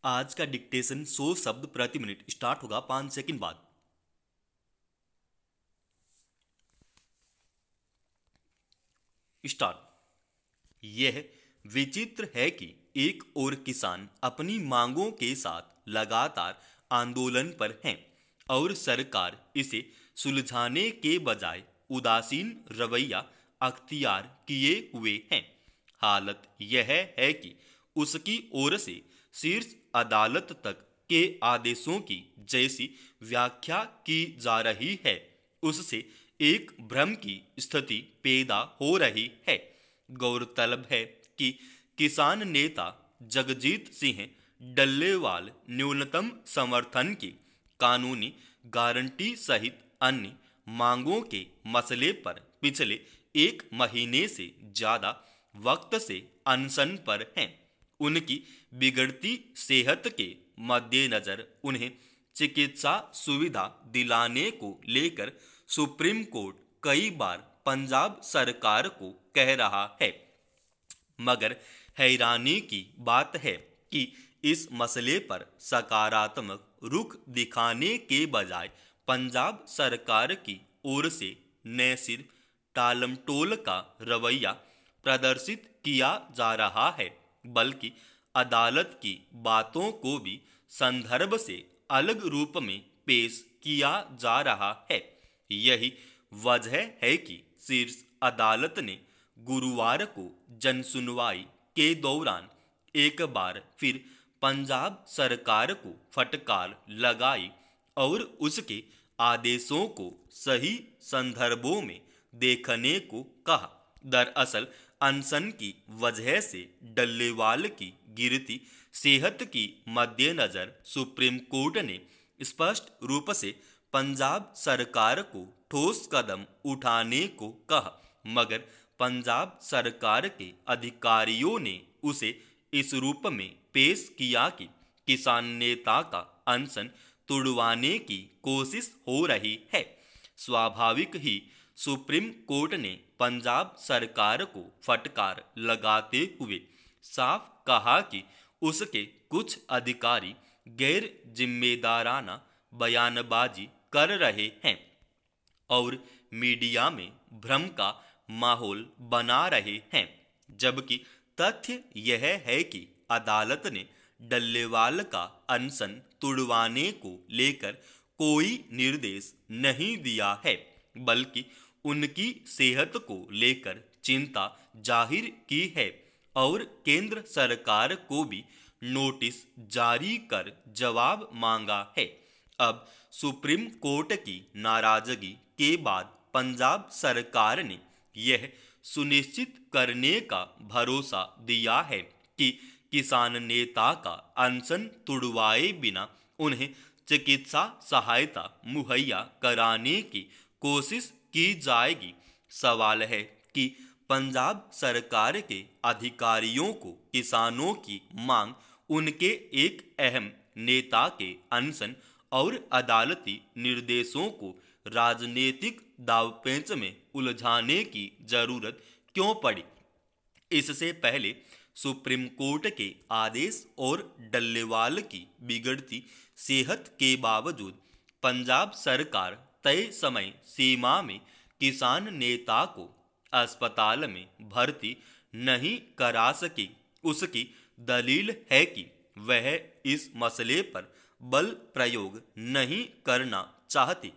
आज का डिक्टेशन 100 शब्द प्रति मिनट स्टार्ट होगा 5 सेकंड बाद। स्टार्ट। यह विचित्र है कि एक और किसान अपनी मांगों के साथ लगातार आंदोलन पर हैं और सरकार इसे सुलझाने के बजाय उदासीन रवैया अख्तियार किए हुए हैं। हालत यह है कि उसकी ओर से शीर्ष अदालत तक के आदेशों की जैसी व्याख्या की जा रही है, उससे एक भ्रम की स्थिति पैदा हो रही है। गौरतलब है कि किसान नेता जगजीत सिंह डल्लेवाल न्यूनतम समर्थन की कानूनी गारंटी सहित अन्य मांगों के मसले पर पिछले 1 महीने से ज्यादा वक्त से अनशन पर हैं। उनकी बिगड़ती सेहत के मद्देनजर उन्हें चिकित्सा सुविधा दिलाने को लेकर सुप्रीम कोर्ट कई बार पंजाब सरकार को कह रहा है, मगर हैरानी की बात है कि इस मसले पर सकारात्मक रुख दिखाने के बजाय पंजाब सरकार की ओर से न सिर्फ टालमटोल का रवैया प्रदर्शित किया जा रहा है, बल्कि अदालत की बातों को भी संदर्भ से अलग रूप में पेश किया जा रहा है। यही वजह है कि शीर्ष अदालत ने गुरुवार को जनसुनवाई के दौरान एक बार फिर पंजाब सरकार को फटकार लगाई और उसके आदेशों को सही संदर्भों में देखने को कहा। दरअसल अनशन की वजह से डल्लेवाल की गिरती सेहत की मद्देनजर सुप्रीम कोर्ट ने स्पष्ट रूप से पंजाब सरकार को ठोस कदम उठाने को कहा, मगर पंजाब सरकार के अधिकारियों ने उसे इस रूप में पेश किया कि किसान नेता का अनशन तुड़वाने की कोशिश हो रही है। स्वाभाविक ही सुप्रीम कोर्ट ने पंजाब सरकार को फटकार लगाते हुए साफ कहा कि उसके कुछ अधिकारी गैर जिम्मेदाराना बयानबाजी कर रहे हैं और मीडिया में भ्रम का माहौल बना रहे हैं, जबकि तथ्य यह है कि अदालत ने डल्लेवाल का अनशन तुड़वाने को लेकर कोई निर्देश नहीं दिया है, बल्कि उनकी सेहत को लेकर चिंता जाहिर की है और केंद्र सरकार को भी नोटिस जारी कर जवाब मांगा है। अब सुप्रीम कोर्ट की नाराजगी के बाद पंजाब सरकार ने यह सुनिश्चित करने का भरोसा दिया है कि किसान नेता का अनशन तुड़वाए बिना उन्हें चिकित्सा सहायता मुहैया कराने की कोशिश की जाएगी। सवाल है कि पंजाब सरकार के अधिकारियों को किसानों की मांग उनके एक अहम नेता के अनशन और अदालती निर्देशों को राजनीतिक दांवपेच में उलझाने की जरूरत क्यों पड़ी। इससे पहले सुप्रीम कोर्ट के आदेश और डल्लेवाल की बिगड़ती सेहत के बावजूद पंजाब सरकार तय समय सीमा में किसान नेता को अस्पताल में भर्ती नहीं करा सकी। उसकी दलील है कि वह इस मसले पर बल प्रयोग नहीं करना चाहती।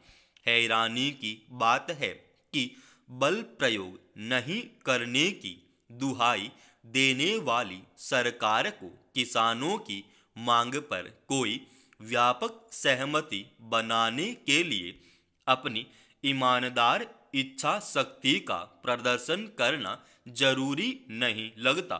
हैरानी की बात है कि बल प्रयोग नहीं करने की दुहाई देने वाली सरकार को किसानों की मांग पर कोई व्यापक सहमति बनाने के लिए अपनी ईमानदार इच्छा शक्ति का प्रदर्शन करना जरूरी नहीं लगता।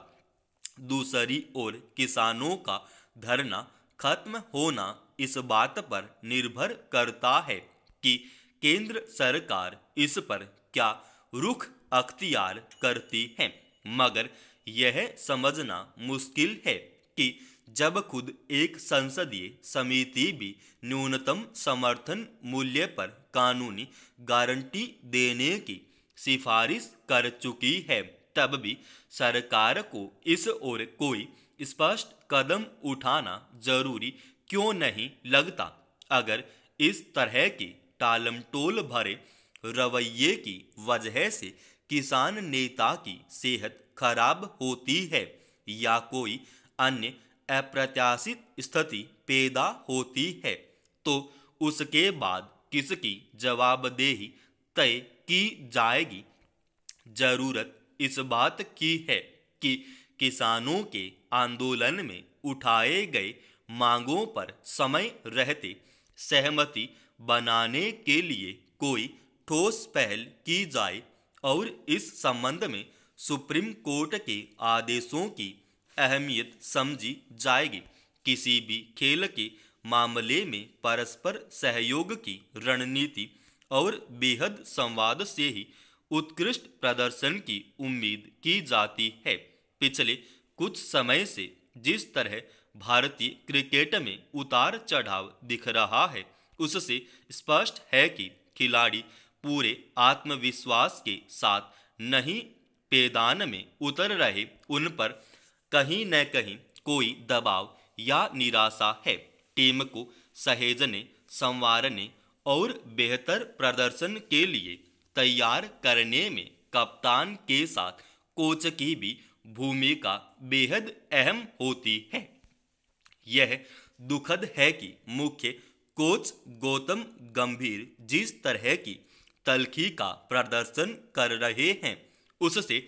दूसरी ओर किसानों का धरना खत्म होना इस बात पर निर्भर करता है कि केंद्र सरकार इस पर क्या रुख अख्तियार करती है, मगर यह समझना मुश्किल है कि जब खुद एक संसदीय समिति भी न्यूनतम समर्थन मूल्य पर कानूनी गारंटी देने की सिफारिश कर चुकी है, तब भी सरकार को इस ओर कोई स्पष्ट कदम उठाना जरूरी क्यों नहीं लगता? अगर इस तरह के टालमटोल भरे रवैये की वजह से किसान नेता की सेहत खराब होती है या कोई अन्य अप्रत्याशित स्थिति पैदा होती है, तो उसके बाद किसकी जवाबदेही तय की जाएगी? जरूरत इस बात की है कि किसानों के आंदोलन में उठाए गए मांगों पर समय रहते सहमति बनाने के लिए कोई ठोस पहल की जाए और इस संबंध में सुप्रीम कोर्ट के आदेशों की अहमियत समझी जाएगी। किसी भी खेल के मामले में परस्पर सहयोग की रणनीति और बेहद संवाद से ही उत्कृष्ट प्रदर्शन की उम्मीद की जाती है। पिछले कुछ समय से जिस तरह भारतीय क्रिकेट में उतार चढ़ाव दिख रहा है, उससे स्पष्ट है कि खिलाड़ी पूरे आत्मविश्वास के साथ नहीं मैदान में उतर रहे, उन पर कहीं न कहीं कोई दबाव या निराशा है। टीम को सहेजने, संवारने और बेहतर प्रदर्शन के लिए तैयार करने में कप्तान के साथ कोच की भी भूमिका बेहद अहम होती है। यह दुखद है कि मुख्य कोच गौतम गंभीर जिस तरह की तल्खी का प्रदर्शन कर रहे हैं, उससे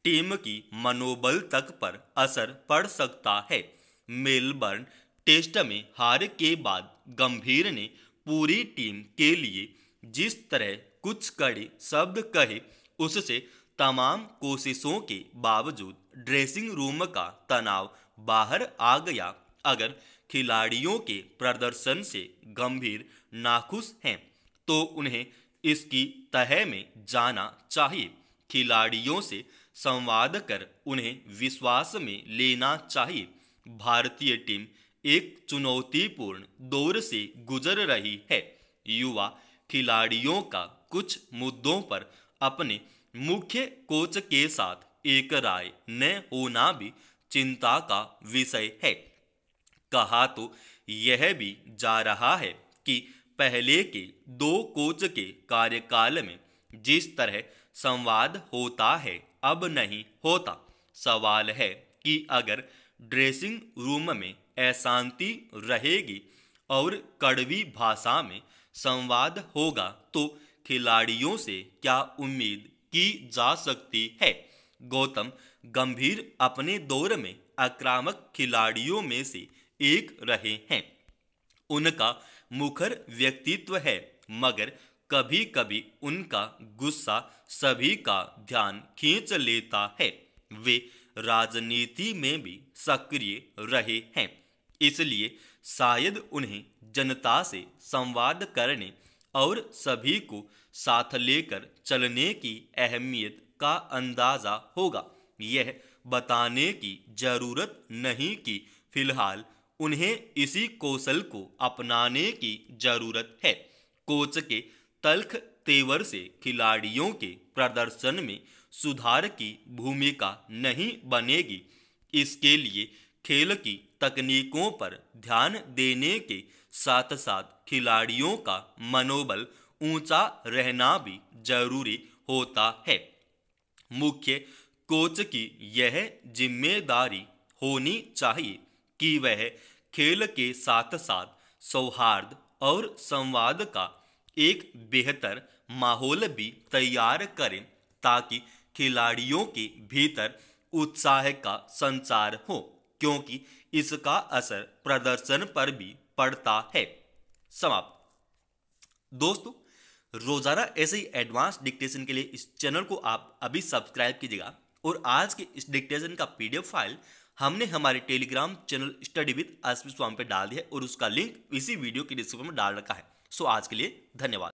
टीम की मनोबल तक पर असर पड़ सकता है। मेलबर्न टेस्ट में हार के बाद गंभीर ने पूरी टीम के लिए जिस तरह कुछ कड़े शब्द कहे, उससे तमाम कोशिशों के बावजूद ड्रेसिंग रूम का तनाव बाहर आ गया। अगर खिलाड़ियों के प्रदर्शन से गंभीर नाखुश हैं, तो उन्हें इसकी तह में जाना चाहिए। खिलाड़ियों से संवाद कर उन्हें विश्वास में लेना चाहिए। भारतीय टीम एक चुनौतीपूर्ण दौर से गुजर रही है। युवा खिलाड़ियों का कुछ मुद्दों पर अपने मुख्य कोच के साथ एक राय न होना भी चिंता का विषय है। कहा तो यह भी जा रहा है कि पहले के 2 कोच के कार्यकाल में जिस तरह संवाद होता है, अब नहीं होता। सवाल है कि अगर ड्रेसिंग रूम में अशांति रहेगी और कड़वी भाषा में संवाद होगा, तो खिलाड़ियों से क्या उम्मीद की जा सकती है? गौतम गंभीर अपने दौर में आक्रामक खिलाड़ियों में से एक रहे हैं। उनका मुखर व्यक्तित्व है, मगर कभी कभी उनका गुस्सा सभी का ध्यान खींच लेता है। वे राजनीति में भी सक्रिय रहे हैं, इसलिए शायद उन्हें जनता से संवाद करने और सभी को साथ लेकर चलने की अहमियत का अंदाजा होगा। यह बताने की जरूरत नहीं कि फिलहाल उन्हें इसी कौशल को अपनाने की जरूरत है। कोच के तल्ख तेवर से खिलाड़ियों के प्रदर्शन में सुधार की भूमिका नहीं बनेगी। इसके लिए खेल की तकनीकों पर ध्यान देने के साथ साथ खिलाड़ियों का मनोबल ऊंचा रहना भी जरूरी होता है। मुख्य कोच की यह जिम्मेदारी होनी चाहिए कि वह खेल के साथ साथ सौहार्द और संवाद का एक बेहतर माहौल भी तैयार करें, ताकि खिलाड़ियों के भीतर उत्साह का संचार हो, क्योंकि इसका असर प्रदर्शन पर भी पड़ता है। समाप्त। दोस्तों, रोजाना ऐसे ही एडवांस डिक्टेशन के लिए इस चैनल को आप अभी सब्सक्राइब कीजिएगा और आज के इस डिक्टेशन का पीडीएफ फाइल हमने हमारे Telegram channel study with SP Swami पे डाल दिया है और उसका लिंक इसी वीडियो की डिस्क्रिप्शन में डाल रखा है। सो आज के लिए धन्यवाद।